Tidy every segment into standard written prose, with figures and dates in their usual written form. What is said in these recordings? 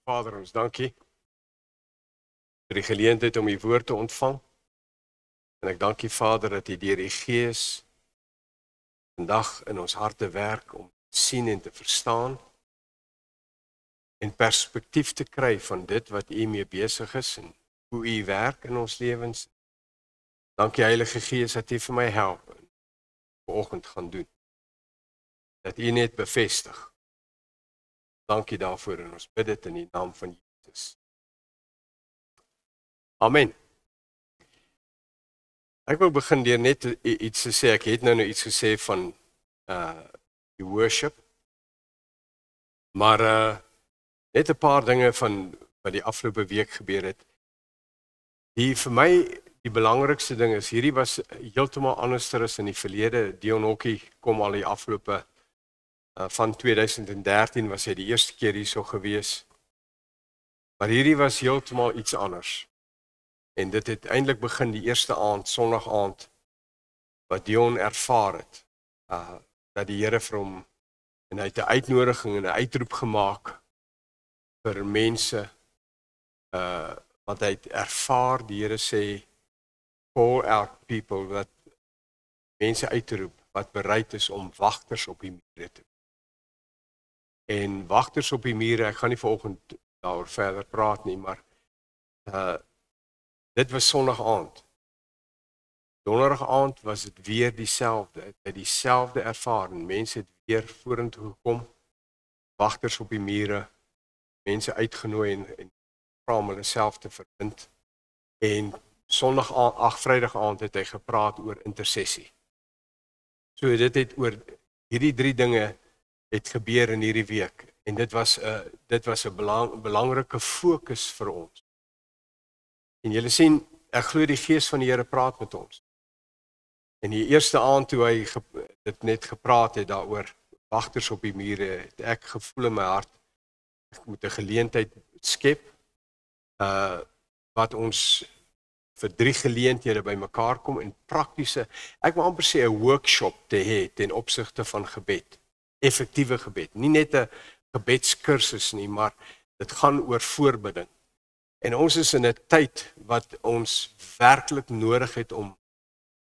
Vader, ons dankie vir die geleentheid om u woord te ontvang. En ek dank u, Vader, dat u deur die Gees vandag in ons harte werk om te sien en te verstaan en perspektief te kry van dit wat u mee besig is en hoe u werk in ons lewens. Dankie, Heilige Gees, dat u vir my help en vanoggend gaan doen. Dat u net bevestig. Dankie daarvoor en ons bid dit in die naam van Jesus. Amen. Ek wil begin deur net iets te sê. Ek het nou iets gesê van die worship. Maar net 'n paar dinge van wat die afgelope week gebeur het. Vir my die belangrikste ding is hierdie was heeltemal anderster as in die verlede. Dion Hokkie kom al die afgelope van 2013 was hy die eerste keer hierso gewees. Maar hierdie was heeltemal iets anders. En dit het eintlik begin die eerste aand, Sondag aand, wat Dion ervaar het, dat die Here vir hom, en hy het 'n uitnodiging en 'n uitroep gemaak vir mense, wat hy het ervaar, die Here sê, call out people, wat mense uitroep, wat bereid is om wagters op die mure te doen. En wagters op die mure, ek gaan nie vanoggend daaroor verder praat nie, maar dit was Sondag aand. Donderdag aand was dit weer dieselfde ervaring. Mense het weer vorentoe gekom, wagters op die mure, mense uitgenooi en vra om hulle self te verbind. En Vrydag aand het hy gepraat oor intersessie. So dit het oor hierdie 3 dinge het gebeur in hierdie week. En dit was 'n belangrike fokus vir ons. En julle sien, ek glo die Gees van die Here praat met ons. En die eerste aand toe hy dit net gepraat het daaroor wagters op die mure, het ek gevoel in my hart, ek moet 'n geleentheid skep, wat ons vir 3 geleenthede bymekaar kom en praktiese, ek wil amper sê 'n workshop te hê ten opsigte van gebed, effektiewe gebed, nie net 'n gebedskursus nie, maar dit gaan oor voorbidding. En ons is in 'n tyd wat ons werklik nodig het om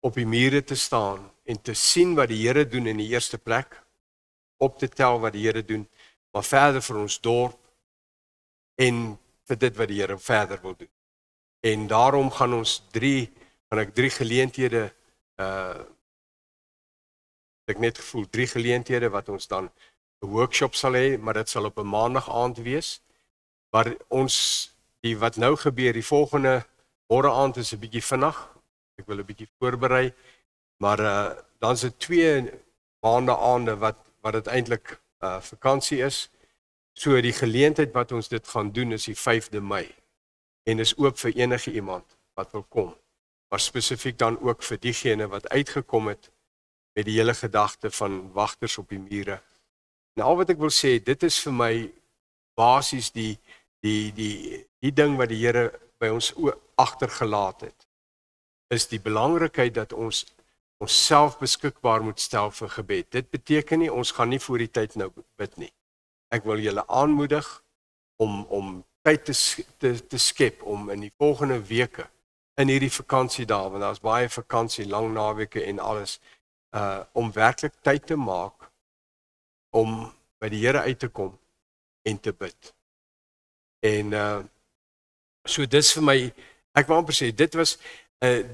op die mure te staan en te sien wat die Here doen in die eerste plek, op te tel wat die Here doen, maar verder vir ons dorp en vir dit wat die Here verder wil doen. En daarom gaan ons 3 geleenthede, ek net gevoel 3 geleenthede wat ons dan 'n workshop sal hê, maar dit sal op 'n maandag aand wees. Maar ons wat nou gebeur, die volgende môre aand is 'n bietjie vinnig. Ek wil 'n bietjie voorberei, maar dan is dit 2 maande aande wat dit eintlik vakansie is. So die geleentheid wat ons dit gaan doen is die 5de Mei. En is oop vir enige iemand wat wil kom. Maar spesifiek dan ook vir diegene wat uitgekom het met die hele gedagte van wagters op die mure. En al wat ek wil sê, dit is vir my basies die ding wat die Here by ons agtergelaat het, is die belangrikheid dat ons onsself beskikbaar moet stel vir gebed. Dit beteken nie, ons gaan nie voor die tyd nou bid nie. Ek wil julle aanmoedig om tyd te skep, om in die volgende weke, in hierdie vakansiedae, want daar's baie vakansie, lang naweke en alles, om werklik tyd te maak, om by die Here uit te kom en te bid. En so dis vir my, ek wil amper sê,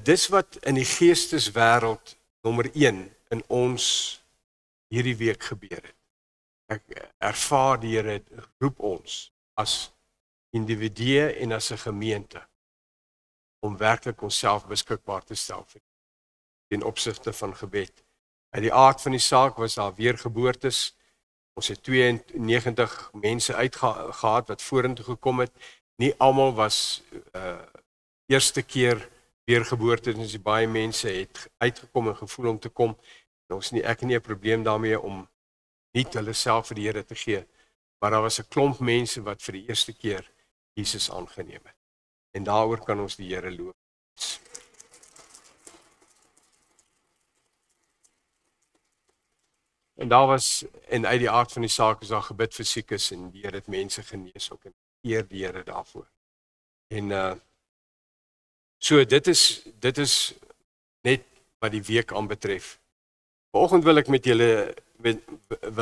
dis wat in die geesteswêreld nommer 1 in ons hierdie week gebeur het. Ek ervaar die Here roep ons as individue en as 'n gemeente om werklik onsself beskikbaar te stel ten opsigte van gebed. Uit die aard van die saak was daar weergeboortes. Ons het 92 mense uitgehad wat vorentoe gekom het. Nie almal was eerste keer weergeboorte, dus baie mense het uitgekom en gevoel om te kom. En ek het nie 'n probleem daarmee om nie hulle self vir die Here te gee, maar daar was 'n klomp mense wat vir die eerste keer Jesus aangeneem het. En daaroor kan ons die Here loof. En daar was, en uit die aard van die saak is daar gebid vir siekes en die Here het mense genees ook en eer die Here daarvoor. En so dit is net wat die week aanbetref. Vanoggend wil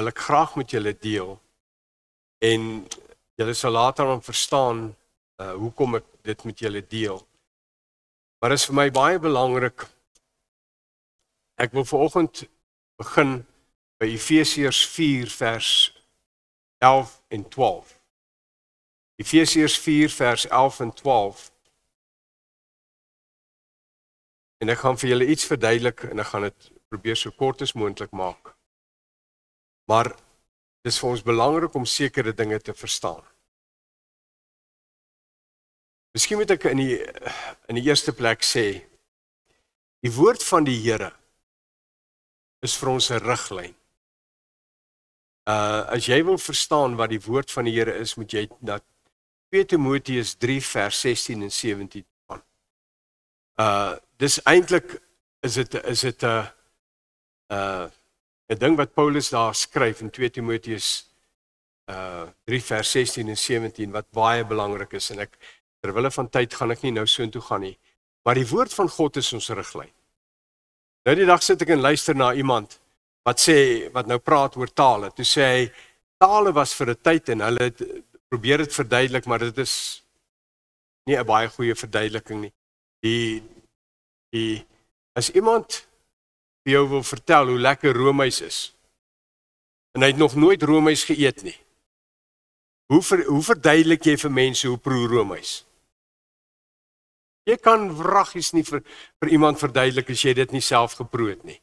ek graag met julle deel en julle sal later dan verstaan hoekom ek dit met julle deel. Maar dit is vir my baie belangrik. Ek wil vanoggend begin by Efesiërs 4 vers 11 en 12. Efesiërs 4 vers 11 en 12. En ek gaan vir julle iets verduidelik en ek gaan dit probeer so kort as moontlik maak. Maar dit is vir ons belangrik om sekere dinge te verstaan. Miskien moet ek in die eerste plek sê, die woord van die Here is vir ons 'n riglyn. As jy wil verstaan wat die woord van die Here is, moet jy na 2 Timoteus 3 vers 16 en 17 gaan. Dis eintlik is dit 'n ding wat Paulus daar skryf in 2 Timoteus 3 vers 16 en 17 wat baie belangrik is en terwille van tyd gaan ek nie nou soontoe gaan nie, maar die woord van God is ons riglyn. Nou die dag sit ek en luister na iemand wat nou praat oor tale. Toe sê hy, tale was vir 'n tyd en hulle het probeer dit verduidelik, maar dit is nie 'n baie goeie verduideliking nie. As iemand vir jou wil vertel hoe lekker roomys is, en hy het nog nooit roomys geëet nie, hoe verduidelik jy vir mense hoe proe roomys? Jy kan wraggies nie vir iemand verduidelik as jy dit nie self geproe het nie.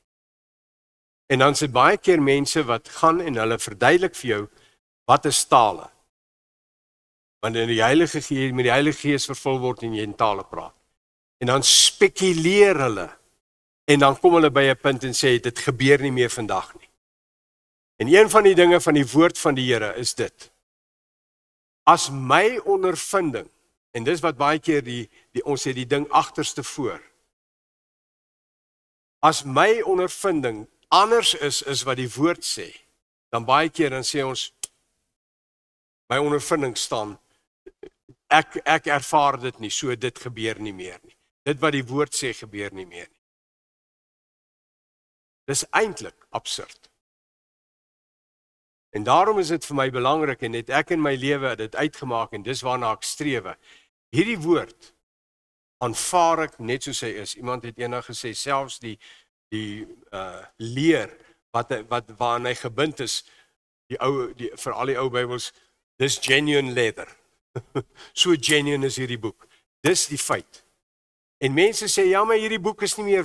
En dan is dit baie keer mense wat gaan en hulle verduidelik vir jou wat is tale. Want met die Heilige Gees vervul word en jy in tale praat. En dan spekuleer hulle. En dan kom hulle by 'n punt en sê dit gebeur nie meer vandag nie. En een van die dinge van die woord van die Here is dit. As my ondervinding, en dis wat baie keer ons sê die ding agterste voor. As my ondervinding anders is wat die woord sê, dan baie keer dan sê ons, my ondervinding staan, ek ervaar dit nie, so dit gebeur nie meer nie. Dit wat die woord sê gebeur nie meer nie. Dis eintlik absurd. En daarom is dit vir my belangrik en het ek in my lewe dit uitgemaak en dis waarna ek strewe. Hierdie woord aanvaar ek net soos hy is. Iemand het eendag gesê selfs die leer waaraan hy gebind is, vir al die ou Bybels, dis genuine leather. So genuine is hierdie boek. Dis die feit. En mense sê ja, maar hierdie boek is nie meer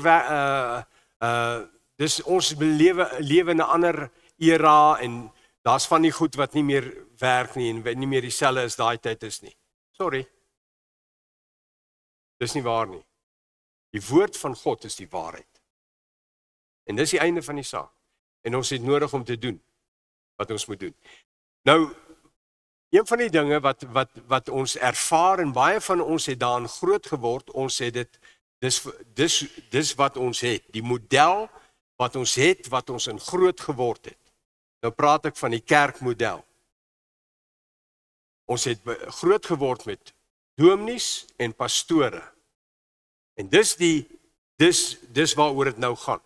dis ons lewe in 'n ander era en daar's van die goed wat nie meer werk nie en nie meer dieselfde as daai tyd is nie. Sorry. Dis nie waar nie. Die woord van God is die waarheid. En dis die einde van die saak. En ons het nodig om te doen wat ons moet doen. Nou, een van die dinge wat ons ervaar en baie van ons het daarin groot geword, ons het dit, dis wat ons het. Die model wat ons het, wat ons in groot geword het. Nou praat ek van die kerkmodel. Ons het groot geword met dominees en pastore. En dis waaroor dit nou gaan.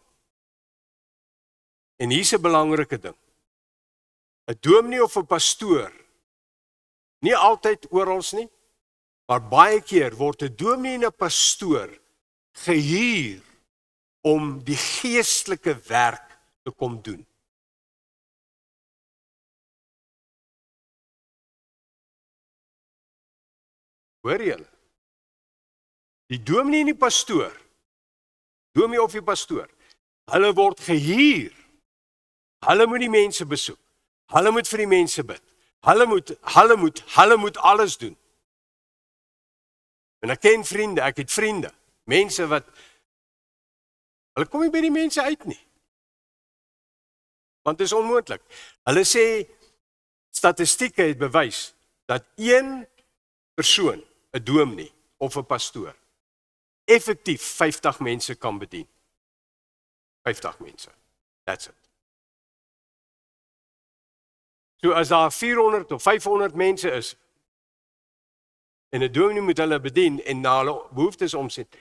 En hier's 'n belangrike ding. 'n Dominee of 'n pastoor, nie altyd oral nie, maar baie keer word 'n dominee en 'n pastoor gehuur om die geestelike werk te kom doen. Hoor julle? Die dominee en die pastoor, dominee of die pastoor, hulle word gehuur. Hulle moet die mense besoek. Hulle moet vir die mense bid. Hulle moet alles doen. En ek ken vriende, ek het vriende, mense wat hulle kom nie by die mense uit nie. Want dit is onmoontlik. Hulle sê statistieke het bewys dat een persoon, 'n dominee of 'n pastoor, effektief 50 mense kan bedien. 50 mense. That's it. So as daar 400 of 500 mense is, en 'n dominee moet hulle bedien en na hulle behoeftes omset,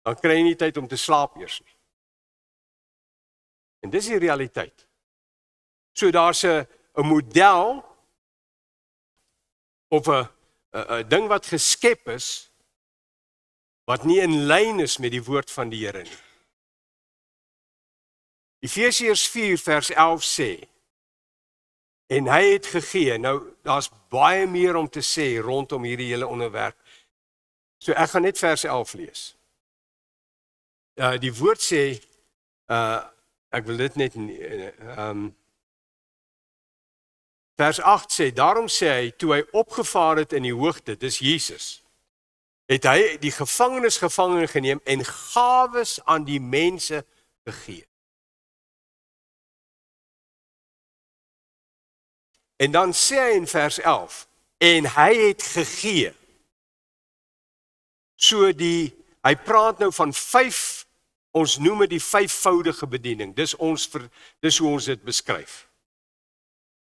dan kry jy nie tyd om te slaap eers nie. En dis die realiteit. So daar's 'n model of 'n ding wat geskep is wat nie in lyn is met die woord van die Here nie. Efesiërs 4 vers 11 sê, en hy het gegee. Nou, daar's baie meer om te sê rondom hierdie hele onderwerp. So ek gaan net vers 11 lees. Die woord sê, ek wil dit net, vers 8 sê, daarom sê hy, toe hy opgevaar het in die hoogte, dis Jesus, het hy die gevangenes gevangen geneem en gawes aan die mense gegee. En dan sê hy in vers 11, en hy het gegee. So hy praat nou van 5, ons noem dit die 5voudige bediening. Dis hoe ons dit beskryf.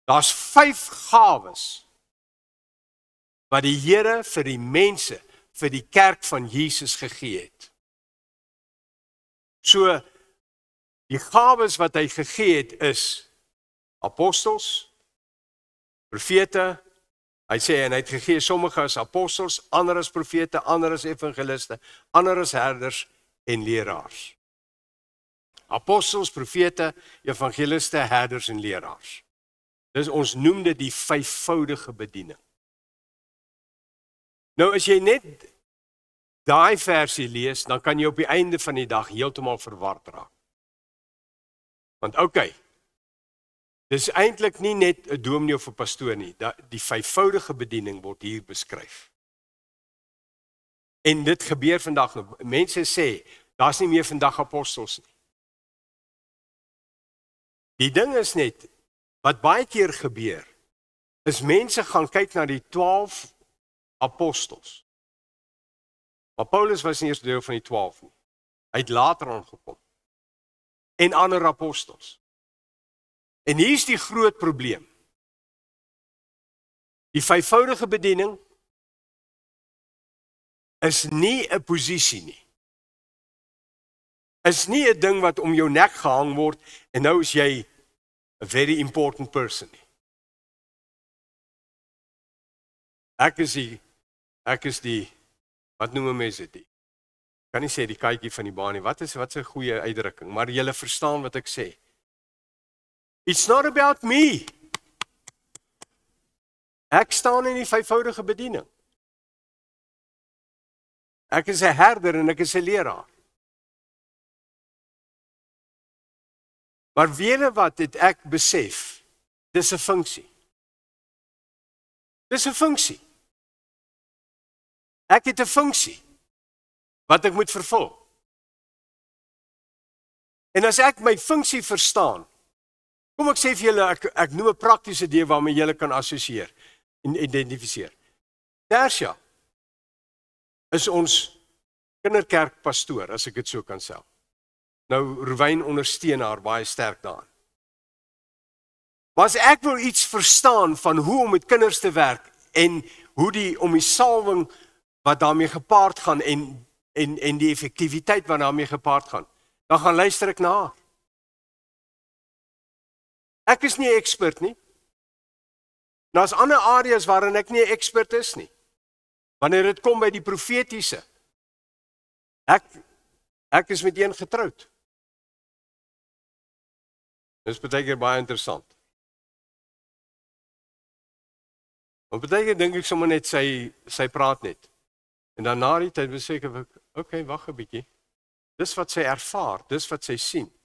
Daar's 5 gawes wat die Here vir die mense, vir die kerk van Jesus gegee het. So, die gawes wat hy gegee het is apostels, profete, hy sê, en hy het gegee sommige as apostels, ander as profete, ander as evangeliste, ander as herders en leraars. Apostels, profete, evangeliste, herders en leraars. Dus ons noem dit die 5voudige bediening. Nou as jy net daai versie lees, dan kan jy op die einde van die dag heeltemal verward raak. Want okay, dis eintlik nie net 'n dominee of 'n pastoor nie, die 5voudige bediening word hier beskryf. En dit gebeur vandag nog. Mense sê, daar's nie meer vandag apostels nie. Die ding is net, wat baie keer gebeur, is mense gaan kyk na die 12 apostels. Maar Paulus was nie eers deel van die 12 nie. Hy het later aangekom. En ander apostels. En hier is die groot probleem. Die 5voudige bediening is nie 'n posisie nie. Is nie 'n ding wat om jou nek gehang word en nou is jy a very important person nie. Ek is die, wat noem mense dit? Kan nie sê die katjie van die baan nie. Wat is 'n goeie uitdrukking, maar julle verstaan wat ek sê. It's not about me. Ek staan in die 5voudige bediening. Ek is 'n herder en ek is 'n leraar. Maar weet jy wat het ek besef? Dis 'n funksie. Dis 'n funksie. Ek het 'n funksie wat ek moet vervul. En as ek my funksie verstaan, kom ek sê vir julle, ek noem 'n praktiese deel waarmee julle kan assosieer en identifiseer. Tersia is ons kinderkerkpastoor, as ek dit so kan sê. Nou, Rwyn ondersteun haar baie sterk daarin. Maar as ek wil iets verstaan van hoe om met kinders te werk en hoe om die salwing wat daarmee gepaard gaan en die effektiwiteit wat daarmee gepaard gaan, dan gaan luister ek na haar. Ek is nie 'n ekspert nie. Daar's ander areas waarin ek nie 'n ekspert is nie. Wanneer dit kom by die profetiese, ek is met een getroud. Dis baie keer baie interessant. Want baie keer dink ek sommer net sy praat net. En dan na die tyd besef ek, okay, wag 'n bietjie. Dis wat sy ervaar, dis wat sy sien.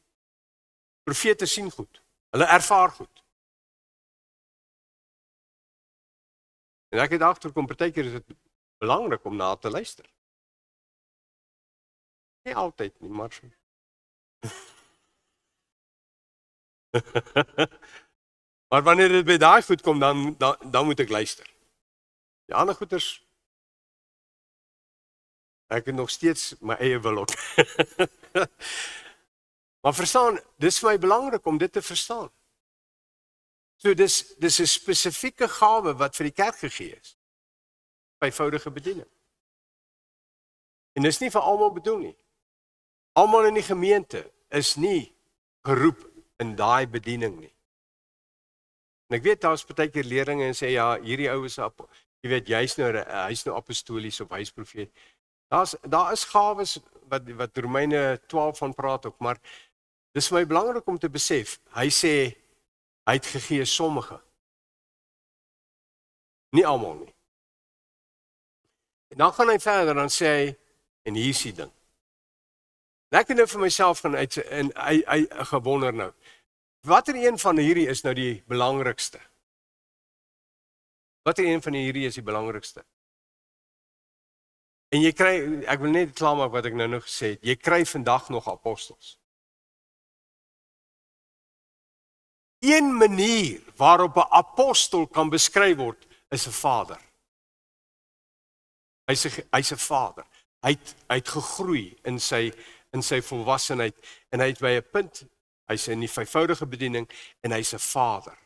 Profete sien goed. Hulle ervaar goed. En ek het agterkom, partykeer is dit belangrik om na te luister. Nie altyd nie, maar so. Maar wanneer dit by daai goed kom, dan moet ek luister. Die ander goeters, ek het nog steeds my eie wil ook. Maar verstaan, dis vir my belangrik om dit te verstaan. So dis 'n spesifieke gawe wat vir die kerk gegee is. Vyfvoudige bediening. En dis nie vir almal bedoel nie. Almal in die gemeente is nie geroep in daai bediening nie. En ek weet daar's baie keer leerlinge en sê ja, hierdie ou is jy weet hy's nou apostolies of hy's profeet. Daar is gawes wat Romeine 12 van praat ook, maar dis vir my belangrik om te besef. Hy sê hy het gegee sommige. Nie almal nie. En dan gaan hy verder dan sê hy en hier is die ding. En ek het nou vir myself gaan en hy gewonder nou. Watter een van hierdie is nou die belangrikste? Watter een van hierdie is die belangrikste? En jy kry, ek wil net klaarmaak wat ek nou gesê het, jy kry vandag nog apostels. Een manier waarop 'n apostel kan beskryf word, is 'n vader. Hy's 'n vader. Hy het gegroei in sy volwassenheid en hy het by 'n punt, hy's in die vyfvoudige bediening en hy's 'n vader.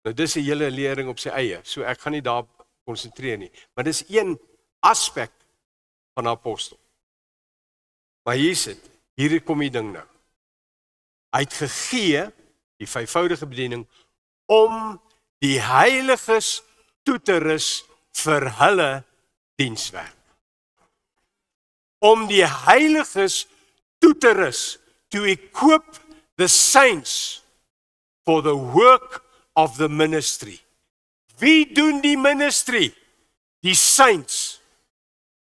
Nou dis 'n hele lering op sy eie, so ek gaan nie daar konsentreer nie, maar dis een aspek van 'n apostel. Maar hier kom die ding nou. Hy het gegee, die vyfvoudige bediening, om die heiliges toe te rus vir hulle dienswerk. Om die heiliges toe te rus, to equip the saints for the work of the ministry. Wie doen die ministry? Die saints.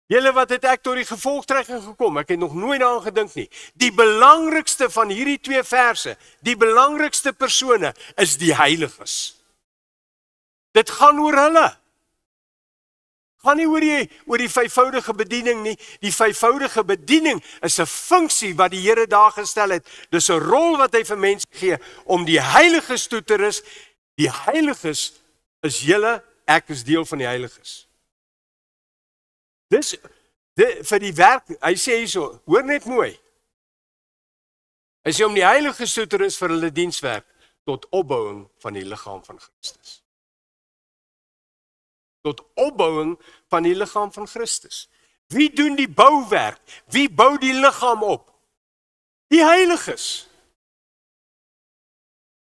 Julle wat het ek tot die gevolgtrekking gekom? Ek het nog nooit daaraan gedink nie. Die belangrikste van hierdie 2 verse, die belangrikste persone is die heiliges. Dit gaan oor hulle. Gaan nie oor die vyfvoudige bediening nie. Die vyfvoudige bediening is 'n funksie wat die Here daar gestel het. Dis 'n rol wat hy vir mense gee om die heiliges toe te rus. Die heiliges is julle, ek is deel van die heiliges. Dis vir die werk, hy sê hierso, hoor net mooi. Hy sê om die heiliges toe te rus vir hulle dienswerk tot opbouing van die liggaam van Christus. Tot opbouing van die liggaam van Christus. Wie doen die bouwerk? Wie bou die liggaam op? Die heiliges.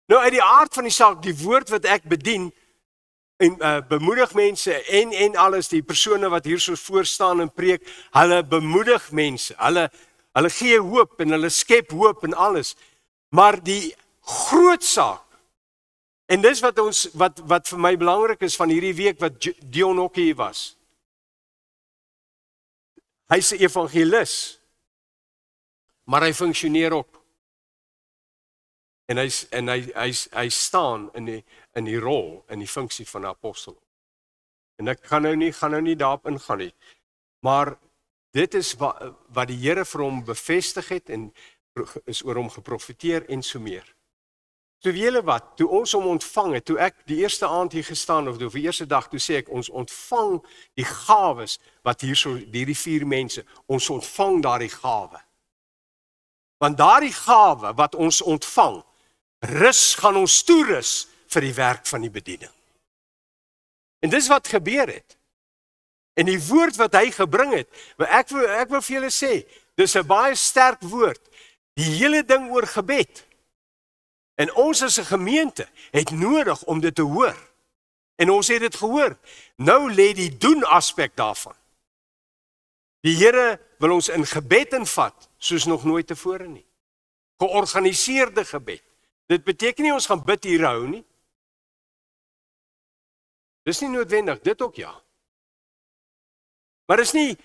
Nou uit die aard van die saak, die woord wat ek bedien, en bemoedig mense en alles, die persone wat hier so voor staan en preek, hulle bemoedig mense, hulle gee hoop en hulle skep hoop en alles, maar die groot saak, en dis wat vir my belangrik is van hierdie week wat Dion ook hier was, hy's 'n evangelis, maar hy funksioneer ook, en hy staan in die rol, in die funksie van 'n apostel. En ek gaan nou nie daarop ingaan nie. Maar dit is wat die Here vir hom bevestig het en is oor hom geprofeteer en so meer. So weet julle wat, toe ons hom ontvang het, toe ek die eerste aand hier gestaan of die eerste dag, toe sê ek ons ontvang die gawes wat hierdie 4 mense, ons ontvang daardie gawe. Want daardie gawe wat ons ontvang, gaan ons toerus vir die werk van die bediening. En dis wat gebeur het. En die woord wat hy gebring het, ek wil vir julle sê, dis 'n baie sterk woord. Die hele ding oor gebed. En ons as 'n gemeente het nodig om dit te hoor. En ons het dit gehoor. Nou lê die doen aspek daarvan. Die Here wil ons in gebed invat, soos nog nooit tevore nie. Georganiseerde gebed. Dit beteken nie ons gaan bid hier hou nie. Dis nie noodwendig, dit ook ja. Maar dis nie,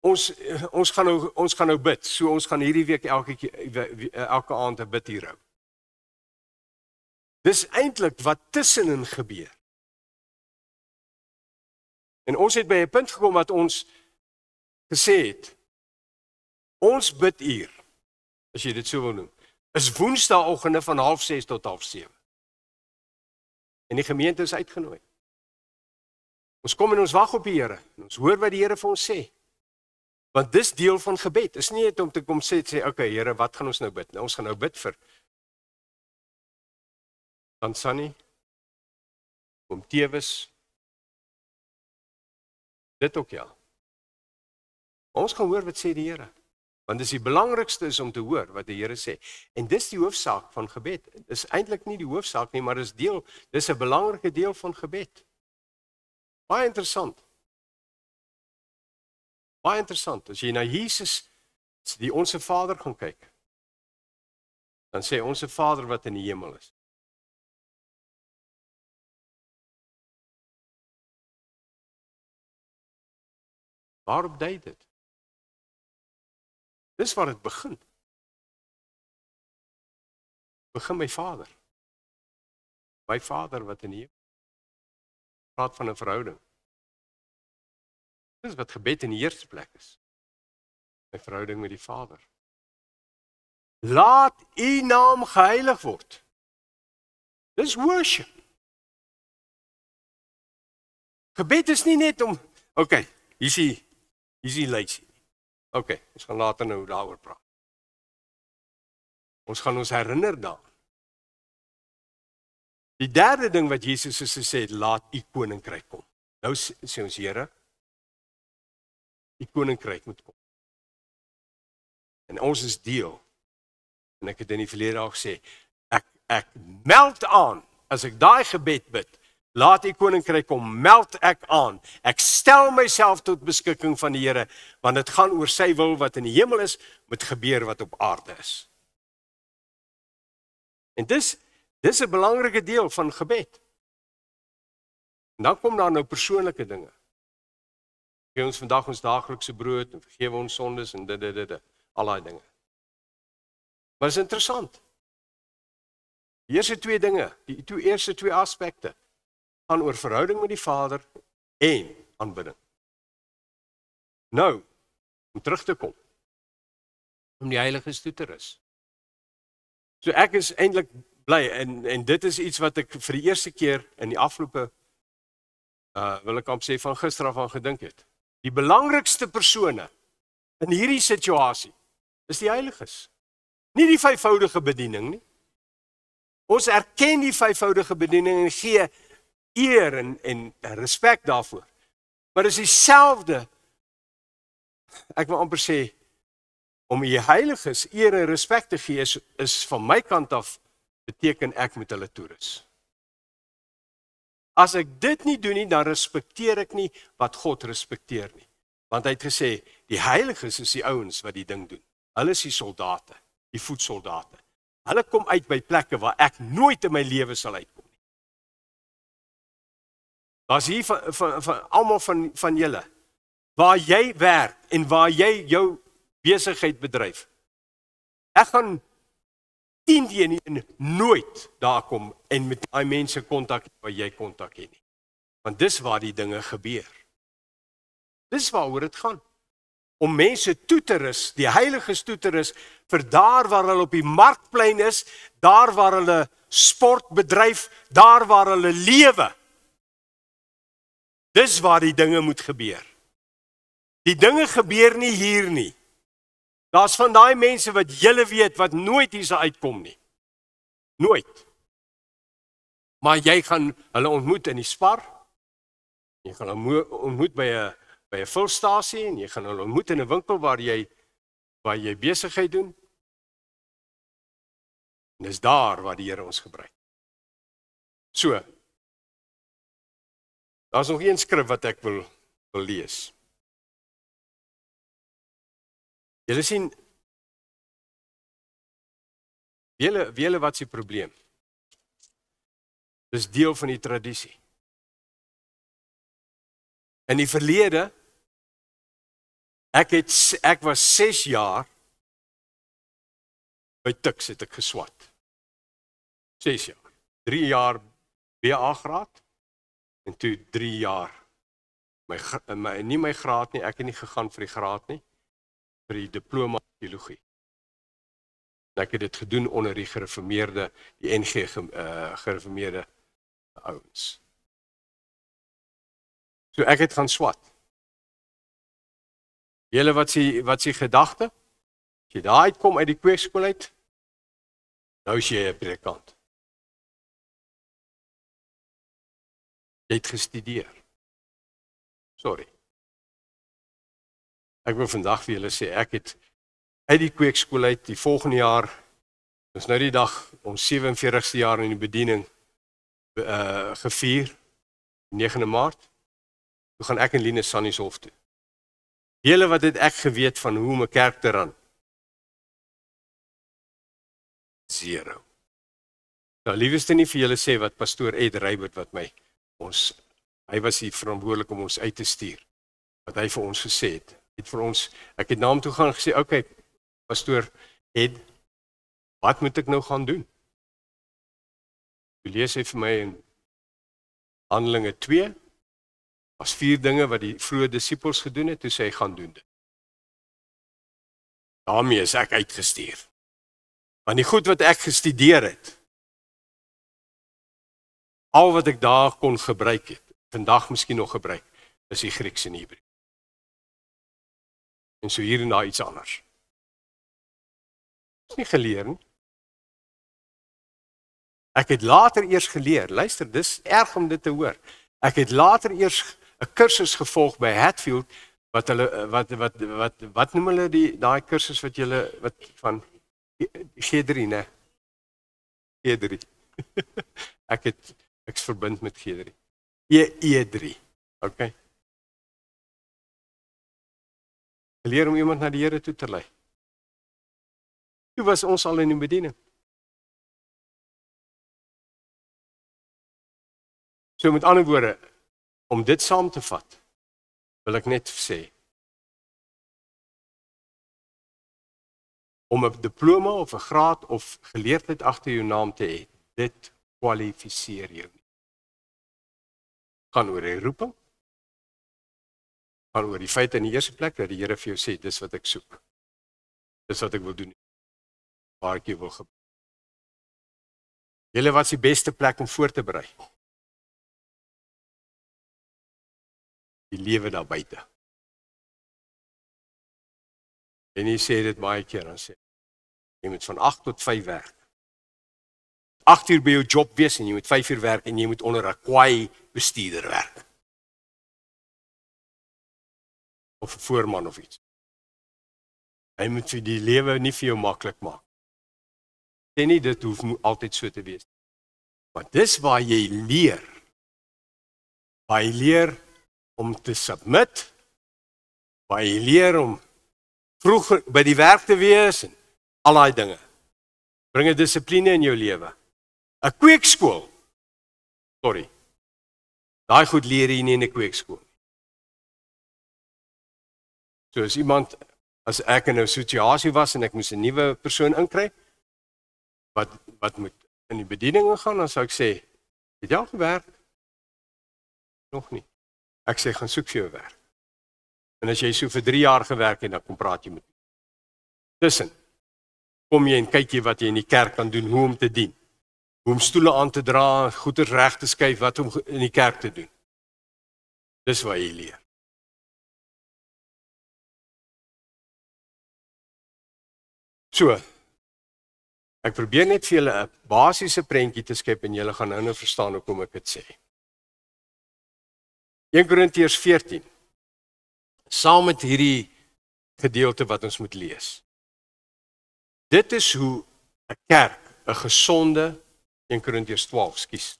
ons gaan nou bid, so ons gaan hierdie week elke aand 'n bid hier hou. Dis eintlik wat tussenin gebeur. En ons het by 'n punt gekom wat ons gesê het, ons biduur, as jy dit so wil noem, is woensdagoggende van 5:30 tot 6:30. En die gemeente is uitgenooi. Ons kom en ons wag op die Here. Ons hoor wat die Here vir ons sê. Want dis deel van gebed. Is nie net om te kom sê, okay Here, wat gaan ons nou bid? Nou, ons gaan nou bid vir Van Sunny, oom Tewes, dit ook ja. Ons gaan hoor wat sê die Here. Want dis die belangrikste is om te hoor wat die Here sê. En dis die hoofsaak van gebed. Dis eintlik nie die hoofsaak nie, maar dis 'n belangrike deel van gebed. Baie interessant. Baie interessant. As jy na Jesus, die Onse Vader gaan kyk, dan sê Onse Vader wat in die hemel is. Waarop dui dit? Dis waar dit begin. Begin by Vader. My Vader wat in die hemel. Praat van 'n verhouding. Dis wat gebed in die eerste plek is. My verhouding met die Vader. Laat U naam geheilig word. Dis worship. Gebed is nie net om, okay, hier is die lysie. Okay, ons gaan later nou daaroor praat. Ons gaan ons herinner daaraan. Die derde ding wat Jesus is gesê het, laat U koninkryk kom. Nou sê ons Here, U koninkryk moet kom. En ons is deel. En ek het in die verlede al gesê, ek meld aan, as ek daai gebed bid, laat U koninkryk kom, meld ek aan. Ek stel myself tot beskikking van die Here, want dit gaan oor sy wil wat in die hemel is, moet gebeur wat op aarde is. En dis 'n belangrike deel van gebed. En dan kom daar nou persoonlike dinge. Gee ons vandag ons daaglikse brood, en vergewe ons sondes, en dit, al daai dinge. Maar is interessant. Die eerste twee dinge, die eerste twee aspekte, gaan oor verhouding met die Vader en aanbidding. Nou, om terug te kom, om die Heiliges toe te rus. So ek is eintlik bly, en dit is iets wat ek vir die eerste keer in die afgelope, wil ek amper sê, van gister af aan gedink het. Die belangrikste persone in hierdie situasie is die Heiliges. Nie die vyfvoudige bediening nie. Ons erken die vyfvoudige bediening en gee eer en respek daarvoor. Maar dit is dieselfde, ek wil amper sê, om die Heiliges eer en respek te gee, is van my kant af, beteken ek moet hulle toerus. As ek dit nie doen nie, dan respekteer ek nie wat God respekteer nie. Want hy het gesê, die Heiliges is die ouens wat die ding doen. Hulle is die soldate, die voetsoldate. Hulle kom uit by plekke waar ek nooit in my lewe sal uitkom nie. Daar's hier van almal van julle, waar jy werk en waar jy jou besigheid bedryf. Ek gaan 10 teen 1 nooit daar kom en met daai mense kontak waar jy kontak het nie. Want dis waar die dinge gebeur. Dis waaroor dit gaan. Om mense toe te rus, die Heiliges toe te rus, vir daar waar hulle op die markplein is, daar waar hulle sport bedryf, daar waar hulle lewe. Dis waar die dinge moet gebeur. Die dinge gebeur nie hier nie. Daar's van daai mense wat julle weet, wat nooit hier sal uitkom nie. Nooit. Maar jy gaan hulle ontmoet in die Spar, jy gaan hulle ontmoet by 'n vulstasie, en jy gaan hulle ontmoet in 'n winkel waar jy besigheid doen. En dis daar waar die Here ons gebruik. So, daar's nog een skrif wat ek wil lees. Julle sien, julle wat is die probleem? Dis deel van die tradisie. In die verlede, ek was 6 jaar by Tuks het ek geswat. 6 jaar. 3 jaar BA graad en toe 3 jaar nie my graad nie, ek het nie gegaan vir die graad nie, vir die diploma teologie. En ek het dit gedoen onder die gereformeerde, die NG gereformeerde ouens. So ek het gaan swat. Julle wat s'ie gedagte? As jy daar uitkom uit die kweekskool uit, nou is jy 'n predikant. Jy het gestudeer. Sorry. Ek wil vandag vir julle sê, ek het uit die kweekskool uit die volgende jaar, ons nou die dag, ons 47ste jaar in die bediening gevier, 9de Maart, toe gaan ek en Line Sannieshof toe. Julle wat het ek geweet van hoe om 'n kerk te ran? 0. Nou, liefste nie vir julle sê wat pastoor Ed Reibert wat hy was hier verantwoordelik om ons uit te stuur, wat hy vir ons gesê het. Ek het na hom toe gaan en gesê, okay, pastoor Ed, wat moet ek nou gaan doen? Toe lees hy vir my in Handelinge 2, was 4 dinge wat die vroeë disippels gedoen het, toe sê hy gaan doen dit. Daarmee is ek uitgestuur. Want die goed wat ek gestudeer het, al wat ek daar kon gebruik het, vandag miskien nog gebruik, is die Grieks en Hebreë. En so hier en daar iets anders. Is nie geleer nie. Ek het later eers geleer, luister, dis erg om dit te hoor. Ek het later eers 'n kursus gevolg by Hatfield, wat noem hulle daai kursus wat van G3, né? G3. Ek's verbind met G3. E3, okay. Geleer om iemand na die Here toe te lei. Toe was ons al in die bediening. So met ander woorde, om dit saam te vat, wil ek net sê, om 'n diploma of 'n graad of geleerdheid agter jou naam te hê, dit kwalifiseer jou nie. Gaan oor die roeping, gaan oor die feit in die eerste plek dat die Here vir jou sê, dis wat ek soek. Dis wat ek wil doen. Waar ek jou wil gebruik. Julle wat is die beste plek om voor te berei? Die lewe daar buite. En jy sê dit baie keer, dan sê jy moet van 8 tot 5 werk. 8 uur by jou job wees en jy moet 5 uur werk en jy moet onder 'n kwaai bestuurder werk. Of 'n voorman of iets. Hy moet vir die lewe nie vir jou maklik maak. Sê nie dit hoef altyd so te wees. Maar dis waar jy leer. Waar jy leer om te submit, waar jy leer om vroeg by die werk te wees en al daai dinge. Bring 'n dissipline in jou lewe. 'n Kweekskool. Sorry. Daai goed leer jy nie in 'n kweekskool. So as ek in 'n situasie was en ek moes 'n nuwe persoon inkry, wat moet in die bediening gaan, dan sou ek sê, het jy al gewerk? Nog nie. Ek sê, gaan soek vir jou werk. En as jy so vir 3 jaar gewerk het, dan kom praat jy met my. Tussen, kom jy en kyk jy wat jy in die kerk kan doen, hoe om te dien. Hoe om stoele aan te dra, goeders reg te skuif, wat om in die kerk te doen. Dis wat jy leer. So, ek probeer net vir julle 'n basiese prentjie te skep en julle gaan nou verstaan hoekom ek dit sê. 1 Korintiërs 14, saam met hierdie gedeelte wat ons moet lees. Dit is hoe 'n kerk, 'n gesonde, 1 Korintiërs 12, skus,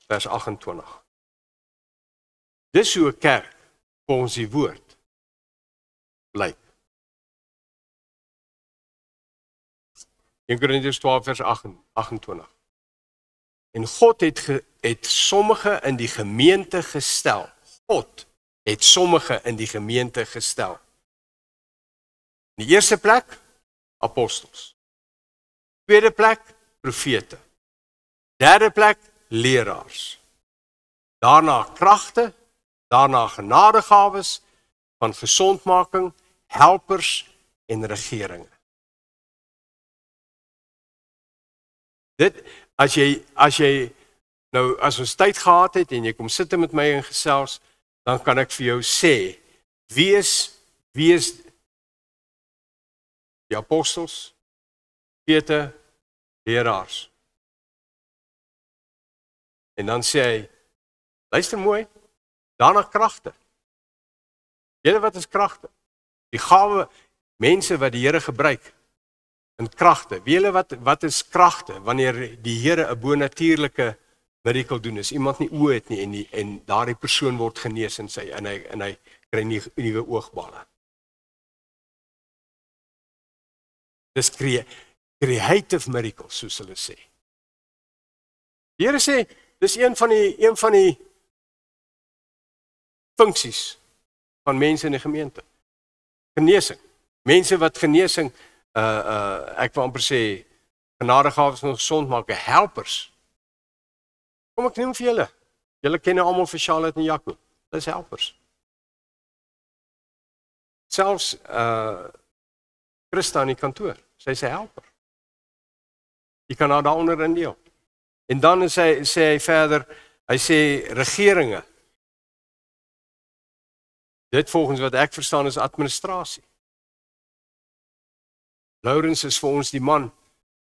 vers 28. Dis hoe 'n kerk volgens die woord lyk. 1 Korintiërs 12 vers 28. En God het sommige in die gemeente gestel. God het sommige in die gemeente gestel. In die eerste plek, apostels. Tweede plek, profete. Derde plek, leraars. Daarna kragte, daarna genadegawes van gesondmaking, helpers en regeringe. Dit, as jy nou, as ons tyd gehad het en jy kom sit met my en gesels, dan kan ek vir jou sê, wie is die apostels, profete, leraars. En dan sê hy, Luister mooi, daarna kragte. Julle wat is kragte? Die gawe mense wat die Here gebruik in kragte. Weet julle wat is kragte? Wanneer die Here 'n bonatuurlike miracle doen, is iemand nie oë het nie en daardie persoon word genees en hy kry nuwe oogballe. Dis creative miracles, soos hulle sê. Die Here sê, dis een van die funksies van mense in die gemeente. Genesing. Mense wat genesing, ek wil amper sê, genadegawes en gesond maak, helpers. Kom ek noem vir julle. Julle ken nou almal vir Charlotte en Jaco. Dis helpers. Selfs Christa in die kantoor, sy is 'n helper. Jy kan haar daaronder indeel. En dan sê hy verder, hy sê regeringe. Dit volgens wat ek verstaan is administrasie. Lawrence is vir ons die man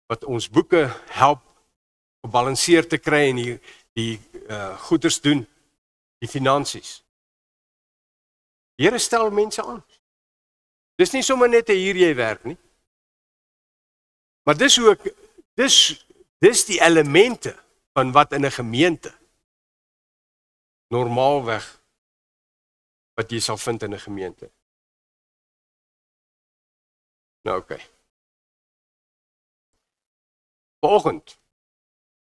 wat ons boeke help gebalanseer te kry en die goeders doen, die finansies. Die Here stel mense aan. Dis nie sommer net 'n hier jy werk nie. Maar dis die elemente van wat in 'n gemeente normaalweg wat jy sal vind in 'n gemeente. Nou oké. Vanoggend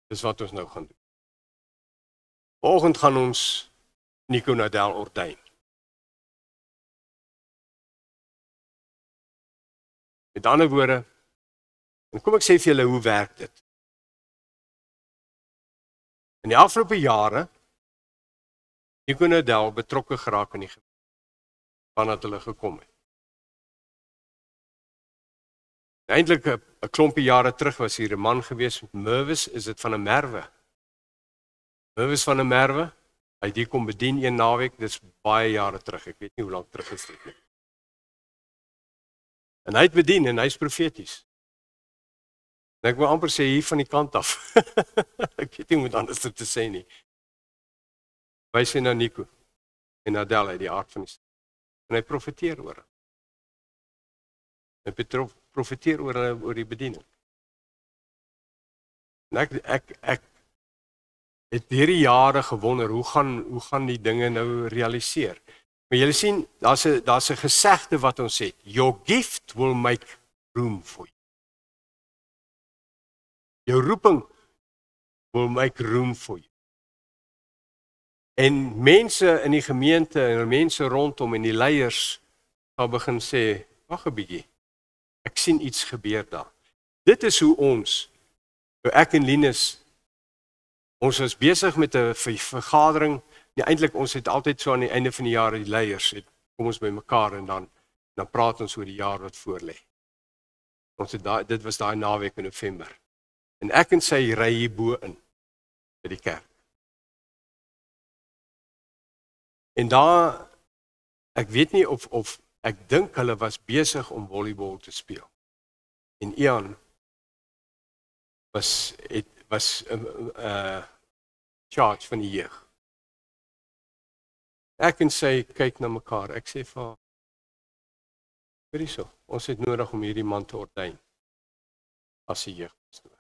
dis wat ons nou gaan doen. Vanoggend gaan ons Nico Nadel ordyn. Met ander woorde, en kom ek sê vir julle hoe werk dit. In die afgelope jare Nico Nadel betrokke geraak in die gemeente vandat hulle gekom het. Eintlik 'n klompie jare terug was hier 'n man gewees met Merwis, is dit van 'n Merwe. Merwis van 'n Merwe, hy het hier kom bedien een naweek, dis baie jare terug, ek weet nie hoe lank terug is dit nie. En hy het bedien en hy's profeties. En ek wil amper sê hier van die kant af. Ek weet nie hoe om anders te sê nie. Wys hy na Nico en Nadel uit die aard van die saak. En hy profeteer oor hom. Hy profeteer oor die bediening. En ek het hierdie jare gewonder, hoe gaan die dinge nou realiseer? Maar julle sien, daar's 'n gesegde wat ons sê, your gift will make room for you. Jou roeping will make room for you. En mense in die gemeente en mense rondom en die leiers sal begin sê, wag 'n bietjie. Ek sien iets gebeur daar. Dit is hoe ons, ek en Linus, ons was besig met 'n vergadering. Eintlik ons het altyd so aan die einde van die jaar die leiers kom ons by mekaar en dan praat ons oor die jaar wat voorlê. Dit was daai naweek in November. En ek en sy ry hier bo in by die kerk. En daar, ek weet nie of ek dink hulle was besig om volleybal te speel. En Ian was charge van die jeug. Ek en sy kyk na mekaar. Ek sê vir haar, weet jy so, ons het nodig om hierdie man te ordyn as 'n jeugpastoor.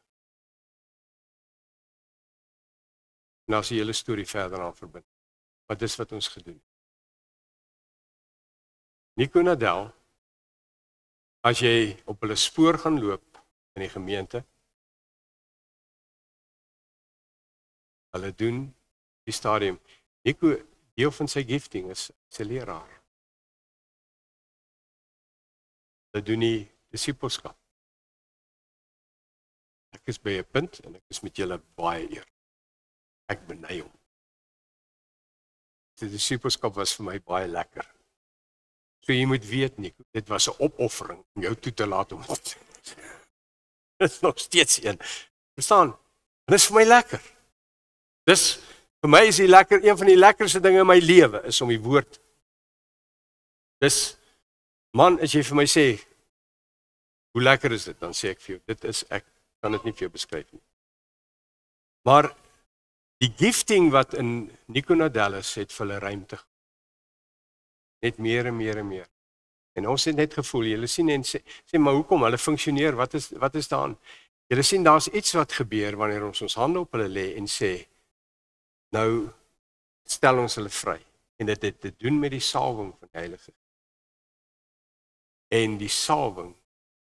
En as jy hele storie verder aan verbind. Maar dis wat ons gedoen. Nico Nadel, as jy op hulle spoor gaan loop in die gemeente, hulle doen die stadium. Nico, deel van sy gifting is sy leraar. Hulle doen die disipelskap. Ek is by 'n punt en ek is met julle baie eer. Ek beny hom. Die disipelskap was vir my baie lekker. So jy moet weet, Nico, dit was 'n opoffering om jou toe te laat om dit. Dit is nog steeds een. Verstaan? En dit is vir my lekker. Dis vir my is een van die lekkerste dinge in my lewe is om die woord. Dis man, as jy vir my sê hoe lekker is dit, dan sê ek vir jou, ek kan dit nie vir jou beskryf nie. Maar Die gifting wat in Nico Nadelis het vir hulle ruimte. Net meer en meer en meer. En ons het net gevoel, julle sien en sê maar hoekom hulle funksioneer, wat is daan? Julle sien daar's iets wat gebeur wanneer ons hande op hulle lê en sê nou stel ons hulle vry. En dit het te doen met die salwing van die Heilige Gees. En die salwing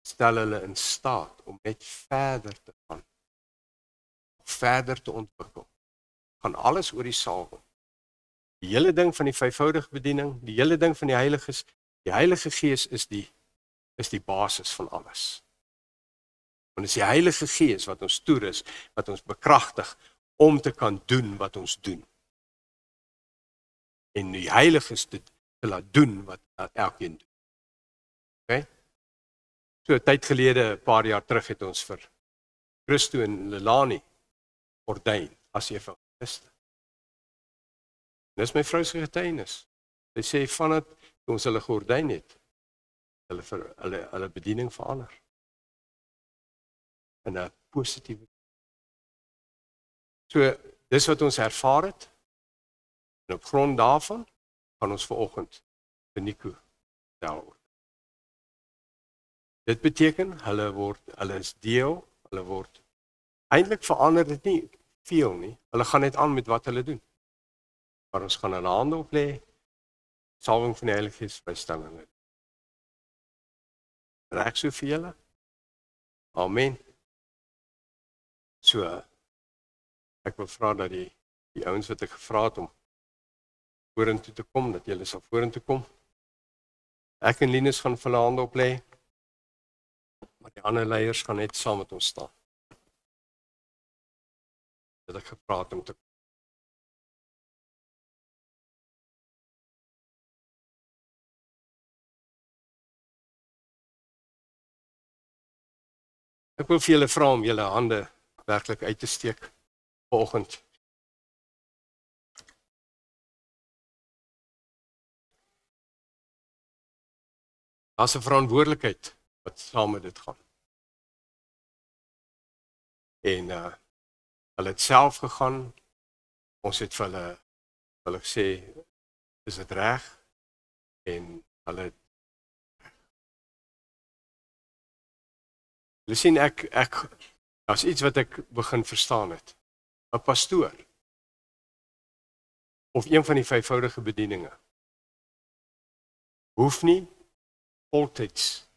stel hulle in staat om net verder te gaan. Verder te ontwikkel. Gaan alles oor die salwing. Die hele ding van die vyfvoudige bediening, die hele ding van die Heilige Gees is die basis van alles. Want dit is die Heilige Gees wat ons toerus, wat ons bekragtig om te kan doen wat ons doen. En die Heiliges te laat doen wat elkeen doen. Okay? So 'n tyd gelede, 'n paar jaar terug het ons vir Christo en Lelani ordyn as evangeliste. Dis my vrou se getuienis. Sy sê vandat ons hulle geordyn het, hulle bediening verander. In 'n positiewe. So dis wat ons ervaar het. En op grond daarvan gaan ons vanoggend vir Nico tel. Dit beteken hulle is deel, hulle word eintlik verander dit nie veel nie. Hulle gaan net aan met wat hulle doen. Maar ons gaan hulle hande op lê, salwing van die Heilige Gees vrystel hulle. Reg so vir julle. Amen. So ek wil vra dat die ouens wat ek gevra het om vorentoe te kom, dat julle sal vorentoe kom. Ek en Linus gaan vir hulle hande op lê. Maar die ander leiers gaan net saam met ons staan. Dat ek gevra het om te kom. Ek wil vir julle vra om julle hande werklik uit te steek vanoggend. Daar's 'n verantwoordelikheid wat saam met dit gaan. En hulle het self gegaan. Ons het vir hulle gesê, is dit reg? En hulle sien as iets wat ek begin verstaan het. 'n Pastoor of een van die vyfvoudige bedieninge hoef nie voltyds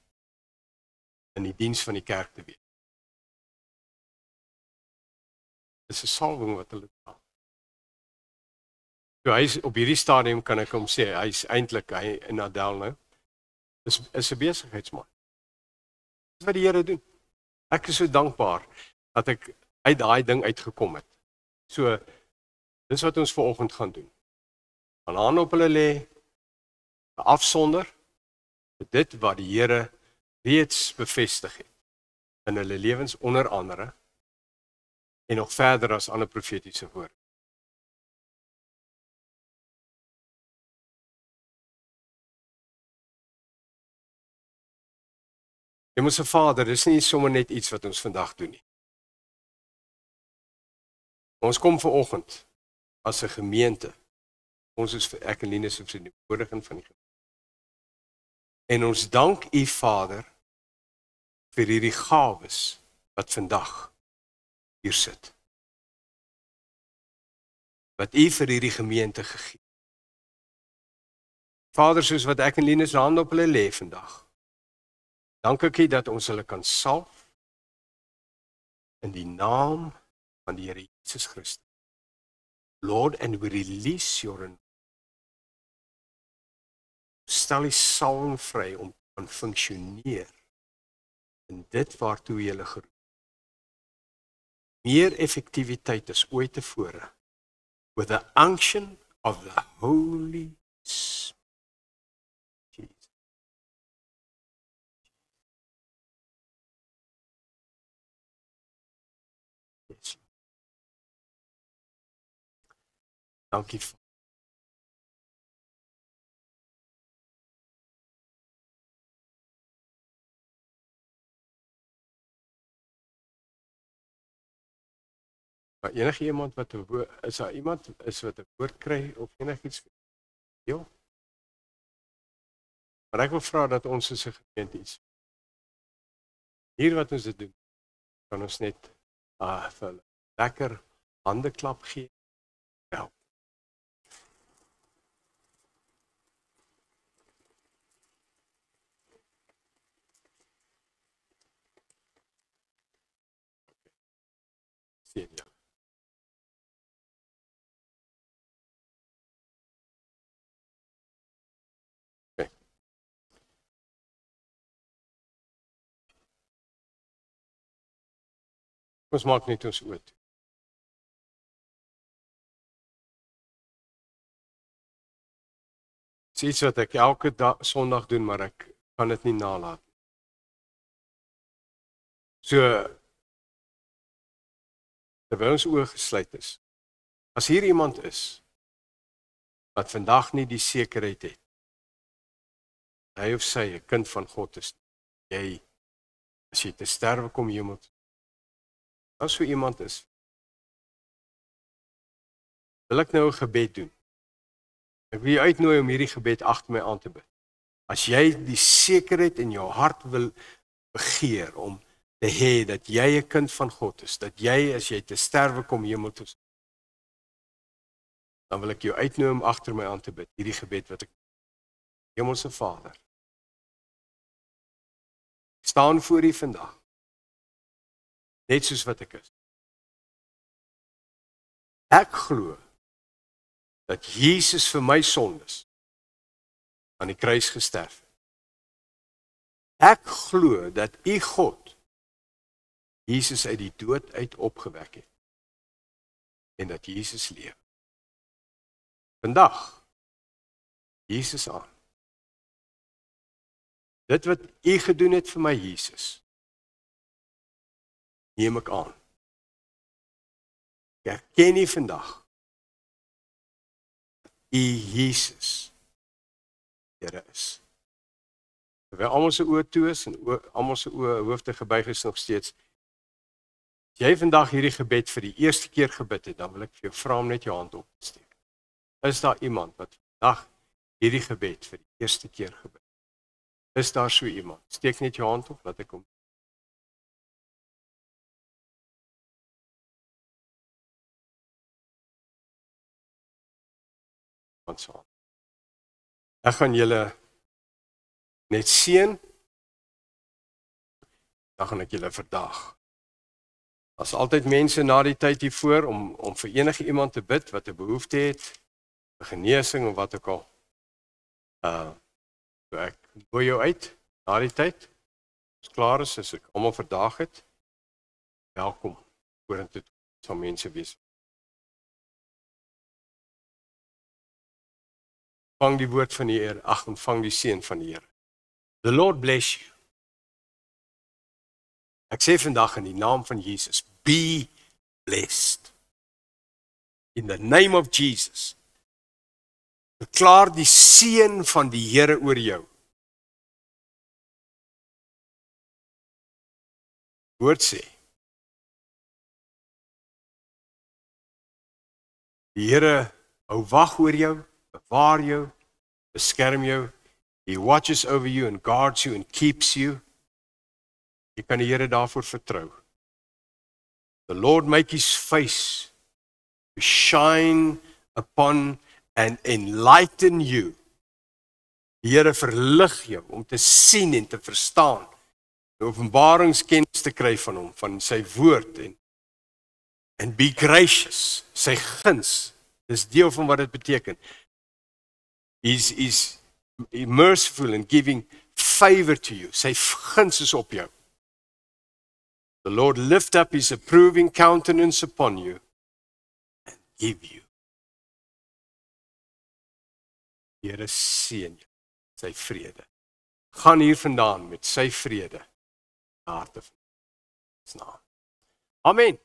in die diens van die kerk te wees. Dis 'n salwing wat hulle dra. So hy is op hierdie stadium kan ek hom sê, hy's eintlik in Adel nou. Is 'n besigheidsman. Dis wat die Here doen. Ek is so dankbaar dat ek uit daai ding uitgekom het. So dis wat ons vanoggend gaan doen. Aan hande op hulle lê, afsonder dit wat die Here reeds bevestig het in hulle lewens onder andere en nog verder as ander profetiese woorde. Hemelse Vader, dis nie sommer net iets wat ons vandag doen nie. Ons kom vanoggend as 'n gemeente. Ons is vir ek en Linus se verteenwoordiging van die gemeente. En ons dank U Vader vir hierdie gawes wat vandag hier sit. Wat U vir hierdie gemeente gegee het. Vader, soos wat ek en Linus se hande op hulle lê vandag. Dank ek U dat ons hulle kan salf in die naam van die Here Jesus Christus. Lord, and we release your anointing. Stel die salwing vry om te kan funksioneer in dit waartoe jy hulle geroep. Meer effektiwiteit as ooit tevore. With the unction of the Holy Spirit. Yes. Dankie. Maar enige iemand wat is daar iemand wat 'n woord kry of enigiets deel? Maar ek wil vra dat ons as 'n gemeente iets hier wat ons dit doen, kan ons net vir hulle lekker hande klap gee. Ja. Sien ja. Okay. Ons maak net ons oë toe. Dit is iets wat ek elke Sondag doen, maar ek kan dit nie nalat. So, terwyl ons oë gesluit is, as hier iemand is, wat vandag nie die sekerheid het, hy of sy 'n kind van God is, jy, as jy te sterwe kom hemel, as so iemand is, wil ek nou 'n gebed doen. Ek wil jou uitnooi om hierdie gebed agter my aan te bid. As jy die sekerheid in jou hart wil begeer om te hê dat jy 'n kind van God is, dat jy as jy te sterwe kom hemel toe, dan wil ek jou uitnooi om agter my aan te bid, hierdie gebed wat ek Hemelse Vader, ek staan voor U vandag, net soos wat ek is. Ek glo dat Jesus vir my sondes aan die kruis gesterf het. Ek glo dat U God Jesus uit die dood uit opgewek het en dat Jesus leef. Vandag Jesus aan. Dit wat U gedoen het vir my Jesus, neem ek aan. Ek erken U vandag U Jesus Here is. Terwyl almal se oë toe is en almal se hoofde gebuig is nog steeds. As jy vandag hierdie gebed vir die eerste keer gebid het, dan wil ek vir jou vra om net jou hand op te steek. Is daar iemand wat vandag hierdie gebed vir die eerste keer gebid het? Is daar so iemand? Steek net jou hand op, laat ek kom. Ek gaan julle net seën, dan gaan ek julle verdag. Daar's altyd mense na die tyd hiervoor om vir enige iemand te bid wat 'n behoefte het, 'n genesing of wat ook al. So ek nooi jou uit na die tyd. As klaar is, as ek almal verdaag het, welkom vorentoe sal mense wees. Ontvang die woord van die Here, ontvang die seën van die Here. The Lord bless you. Ek sê vandag in die naam van Jesus, be blessed. In the name of Jesus. Verklaar die seën van die Here oor jou. Woord sê, die Here hou wag oor jou, bewaar jou, beskerm jou. He watches over you and guards you and keeps you. Jy kan die Here daarvoor vertrou. The Lord make His face to shine upon and enlighten you. Die Here verlig jou om te sien en te verstaan, die openbaringskennis te kry van hom, van sy woord en be gracious, sy guns. Dis deel van wat dit beteken. He's merciful and giving favor to you. Sy guns is op jou. The Lord lift up His approving countenance upon you and give you. Here seën jou, sy vrede. Gaan hier vandaan met sy vrede. Harte van naam. Amen.